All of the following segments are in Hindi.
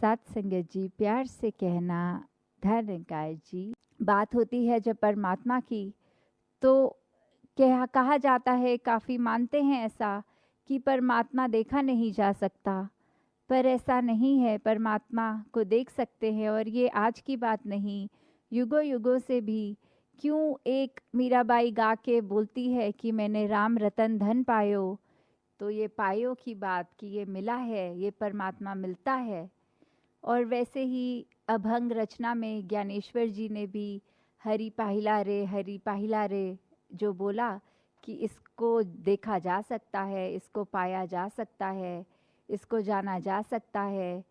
साथ संगत जी, प्यार से कहना धर्म निकाय जी। बात होती है जब परमात्मा की, तो कहा जाता है, काफ़ी मानते हैं ऐसा कि परमात्मा देखा नहीं जा सकता, पर ऐसा नहीं है। परमात्मा को देख सकते हैं, और ये आज की बात नहीं, युगों युगों से भी। क्यों एक मीराबाई गा के बोलती है कि मैंने राम रतन धन पायो, तो ये पायो की बात कि ये मिला है, ये परमात्मा मिलता है। और वैसे ही अभंग रचना में ज्ञानेश्वर जी ने भी हरि पाहिला रे जो बोला कि इसको देखा जा सकता है, इसको पाया जा सकता है, इसको जाना जा सकता है।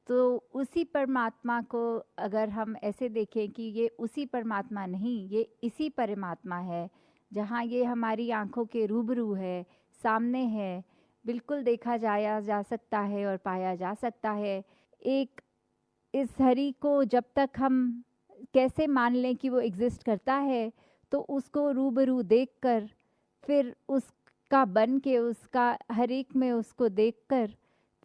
तो उसी परमात्मा को अगर हम ऐसे देखें कि ये उसी परमात्मा नहीं, ये इसी परमात्मा है, जहाँ ये हमारी आँखों के रूबरू है, सामने है, बिल्कुल देखा जाया जा सकता है और पाया जा सकता है। एक इस हरि को जब तक हम कैसे मान लें कि वो एग्जिस्ट करता है, तो उसको रूबरू देखकर, फिर उसका बन के, उसका हर एक में उसको देखकर,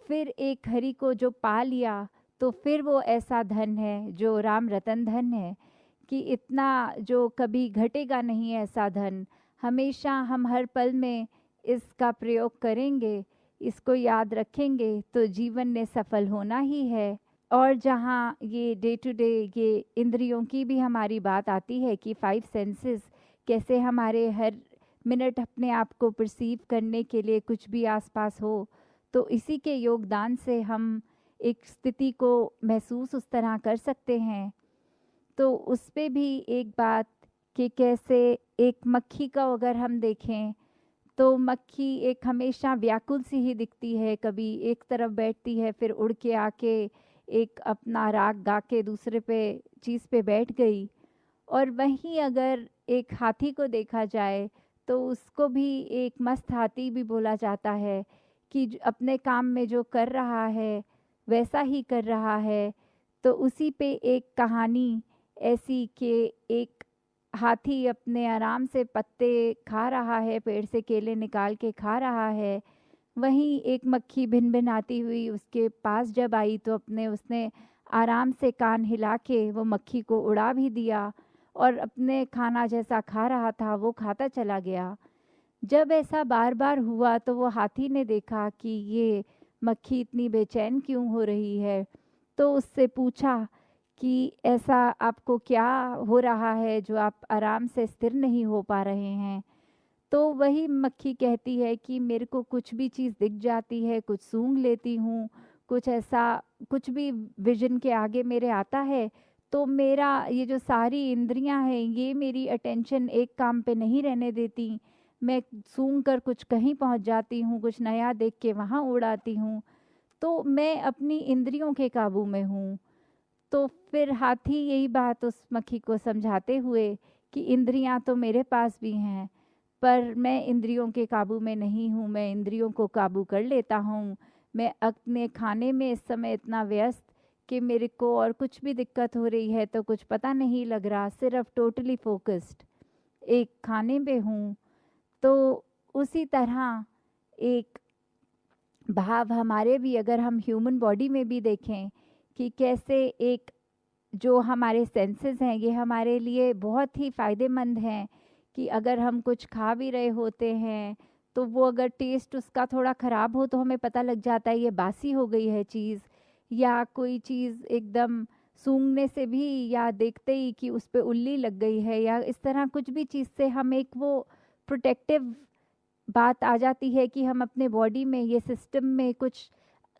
फिर एक हरि को जो पा लिया, तो फिर वो ऐसा धन है जो राम रतन धन है कि इतना जो कभी घटेगा नहीं ऐसा धन। हमेशा हम हर पल में इसका प्रयोग करेंगे, इसको याद रखेंगे, तो जीवन ने सफल होना ही है। और जहाँ ये डे टू डे ये इंद्रियों की भी हमारी बात आती है कि 5 सेंसेस कैसे हमारे हर मिनट अपने आप को परसीव करने के लिए कुछ भी आसपास हो, तो इसी के योगदान से हम एक स्थिति को महसूस उस तरह कर सकते हैं। तो उस पे भी एक बात कि कैसे एक मक्खी का अगर हम देखें, तो मक्खी एक हमेशा व्याकुल सी ही दिखती है, कभी एक तरफ बैठती है, फिर उड़ के आके एक अपना राग गा के दूसरे पे चीज़ पे बैठ गई। और वहीं अगर एक हाथी को देखा जाए, तो उसको भी एक मस्त हाथी भी बोला जाता है कि अपने काम में जो कर रहा है वैसा ही कर रहा है। तो उसी पे एक कहानी ऐसी कि एक हाथी अपने आराम से पत्ते खा रहा है, पेड़ से केले निकाल के खा रहा है। वहीं एक मक्खी भिन भिन आती हुई उसके पास जब आई, तो उसने आराम से कान हिला के वो मक्खी को उड़ा भी दिया, और अपने खाना जैसा खा रहा था वो खाता चला गया। जब ऐसा बार बार हुआ, तो वो हाथी ने देखा कि ये मक्खी इतनी बेचैन क्यों हो रही है, तो उससे पूछा कि ऐसा आपको क्या हो रहा है जो आप आराम से स्थिर नहीं हो पा रहे हैं। तो वही मक्खी कहती है कि मेरे को कुछ भी चीज़ दिख जाती है, कुछ सूंघ लेती हूँ, कुछ ऐसा कुछ भी विजन के आगे मेरे आता है, तो मेरा ये जो सारी इंद्रियां हैं ये मेरी अटेंशन एक काम पे नहीं रहने देती। मैं सूंघ कर कुछ कहीं पहुंच जाती हूँ, कुछ नया देख के वहाँ उड़ाती हूँ, तो मैं अपनी इंद्रियों के काबू में हूँ। तो फिर हाथी यही बात उस मक्खी को समझाते हुए कि इंद्रियां तो मेरे पास भी हैं, पर मैं इंद्रियों के काबू में नहीं हूँ, मैं इंद्रियों को काबू कर लेता हूँ। मैं अपने खाने में इस समय इतना व्यस्त कि मेरे को और कुछ भी दिक्कत हो रही है तो कुछ पता नहीं लग रहा, सिर्फ टोटली फोकस्ड एक खाने पे हूँ। तो उसी तरह एक भाव हमारे भी, अगर हम ह्यूमन बॉडी में भी देखें कि कैसे एक जो हमारे सेंसेस हैं ये हमारे लिए बहुत ही फ़ायदेमंद हैं। कि अगर हम कुछ खा भी रहे होते हैं, तो वो अगर टेस्ट उसका थोड़ा ख़राब हो, तो हमें पता लग जाता है ये बासी हो गई है चीज़, या कोई चीज़ एकदम सूंघने से भी या देखते ही कि उस पे उल्ली लग गई है, या इस तरह कुछ भी चीज़ से हम एक वो प्रोटेक्टिव बात आ जाती है कि हम अपने बॉडी में ये सिस्टम में कुछ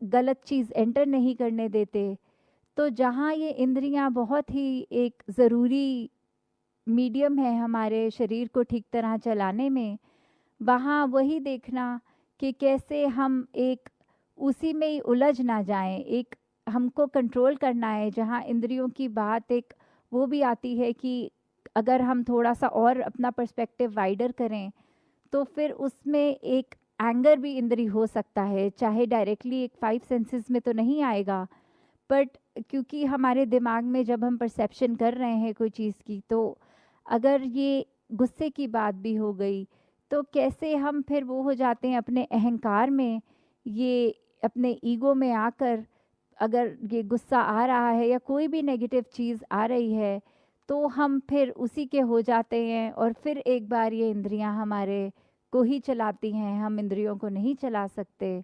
गलत चीज़ एंटर नहीं करने देते। तो जहाँ ये इंद्रियां बहुत ही एक ज़रूरी मीडियम है हमारे शरीर को ठीक तरह चलाने में, वहाँ वही देखना कि कैसे हम एक उसी में ही उलझ ना जाएं। एक हमको कंट्रोल करना है, जहाँ इंद्रियों की बात एक वो भी आती है कि अगर हम थोड़ा सा और अपना पर्सपेक्टिव वाइडर करें, तो फिर उसमें एक एंगर भी इंद्री हो सकता है, चाहे डायरेक्टली एक 5 सेंसेस में तो नहीं आएगा, बट क्योंकि हमारे दिमाग में जब हम परसेप्शन कर रहे हैं कोई चीज़ की, तो अगर ये गुस्से की बात भी हो गई, तो कैसे हम फिर वो हो जाते हैं अपने अहंकार में, ये अपने ईगो में आकर अगर ये गुस्सा आ रहा है या कोई भी नेगेटिव चीज़ आ रही है, तो हम फिर उसी के हो जाते हैं और फिर एक बार ये इंद्रियां हमारे को ही चलाती हैं, हम इंद्रियों को नहीं चला सकते।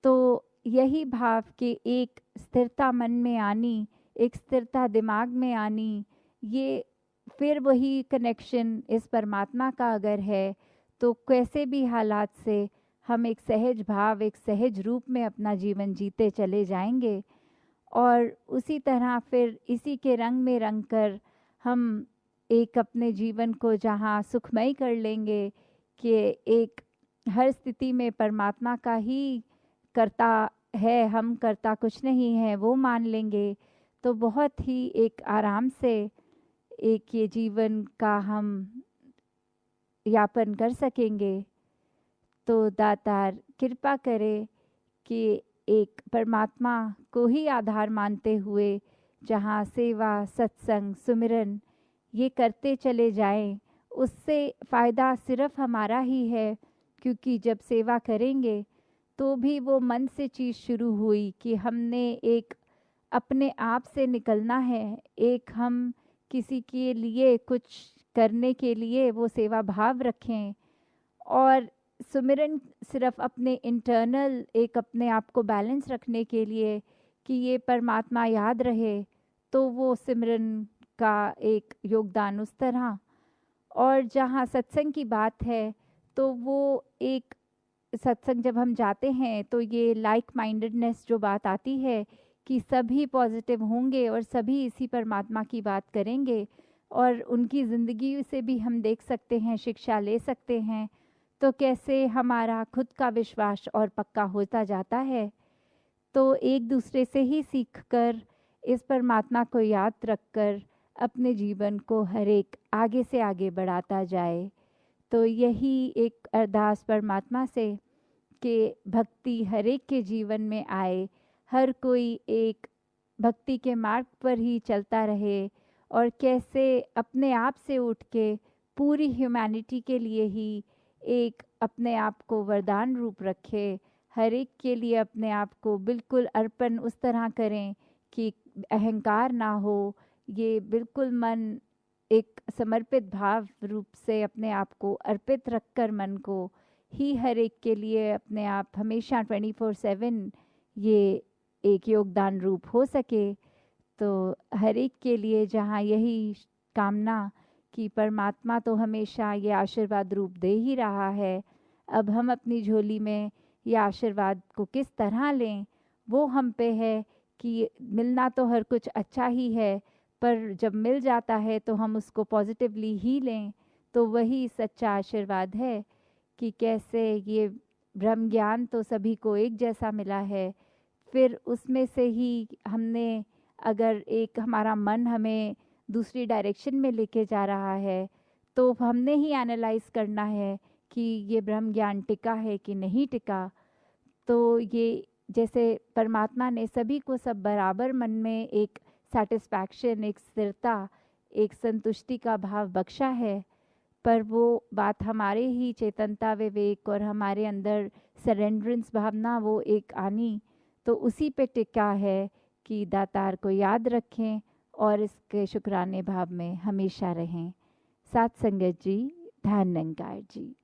तो यही भाव कि एक स्थिरता मन में आनी, एक स्थिरता दिमाग में आनी, ये फिर वही कनेक्शन इस परमात्मा का अगर है, तो कैसे भी हालात से हम एक सहज भाव, एक सहज रूप में अपना जीवन जीते चले जाएंगे। और उसी तरह फिर इसी के रंग में रंग कर हम एक अपने जीवन को जहाँ सुखमय कर लेंगे कि एक हर स्थिति में परमात्मा का ही करता है, हम करता कुछ नहीं है, वो मान लेंगे, तो बहुत ही एक आराम से एक ये जीवन का हम यापन कर सकेंगे। तो दातार कृपा करे कि एक परमात्मा को ही आधार मानते हुए जहाँ सेवा, सत्संग, सुमिरन ये करते चले जाएं, उससे फ़ायदा सिर्फ हमारा ही है। क्योंकि जब सेवा करेंगे तो भी वो मन से चीज़ शुरू हुई कि हमने एक अपने आप से निकलना है, एक हम किसी के लिए कुछ करने के लिए वो सेवा भाव रखें, और सुमिरन सिर्फ अपने इंटरनल एक अपने आप को बैलेंस रखने के लिए कि ये परमात्मा याद रहे, तो वो सिमरन का एक योगदान उस तरह। और जहाँ सत्संग की बात है, तो वो एक सत्संग जब हम जाते हैं तो ये लाइक माइंडेडनेस जो बात आती है कि सभी पॉजिटिव होंगे और सभी इसी परमात्मा की बात करेंगे, और उनकी ज़िंदगी से भी हम देख सकते हैं, शिक्षा ले सकते हैं, तो कैसे हमारा खुद का विश्वास और पक्का होता जाता है। तो एक दूसरे से ही सीखकर इस परमात्मा को याद रखकर अपने जीवन को हर एक आगे से आगे बढ़ाता जाए। तो यही एक अरदास परमात्मा से कि भक्ति हर एक के जीवन में आए, हर कोई एक भक्ति के मार्ग पर ही चलता रहे, और कैसे अपने आप से उठ के पूरी ह्यूमैनिटी के लिए ही एक अपने आप को वरदान रूप रखे, हर एक के लिए अपने आप को बिल्कुल अर्पण उस तरह करें कि अहंकार ना हो, ये बिल्कुल मन एक समर्पित भाव रूप से अपने आप को अर्पित रखकर मन को ही हर एक के लिए अपने आप हमेशा 24/7 ये एक योगदान रूप हो सके। तो हर एक के लिए जहाँ यही कामना कि परमात्मा तो हमेशा ये आशीर्वाद रूप दे ही रहा है, अब हम अपनी झोली में ये आशीर्वाद को किस तरह लें, वो हम पे है कि मिलना तो हर कुछ अच्छा ही है, पर जब मिल जाता है तो हम उसको पॉजिटिवली ही लें। तो वही सच्चा आशीर्वाद है कि कैसे ये ब्रह्म ज्ञान तो सभी को एक जैसा मिला है, फिर उसमें से ही हमने अगर एक हमारा मन हमें दूसरी डायरेक्शन में लेके जा रहा है, तो हमने ही एनालाइज करना है कि ये ब्रह्म ज्ञान टिका है कि नहीं टिका। तो ये जैसे परमात्मा ने सभी को सब बराबर मन में एक सेटिस्फैक्शन, एक स्थिरता, एक संतुष्टि का भाव बख्शा है, पर वो बात हमारे ही चेतनता, विवेक और हमारे अंदर सरेंडरेंस भावना वो एक आनी, तो उसी पे टिका है कि दातार को याद रखें और इसके शुक्राने भाव में हमेशा रहें। साथ संगत जी, ध्यान निरंकार जी।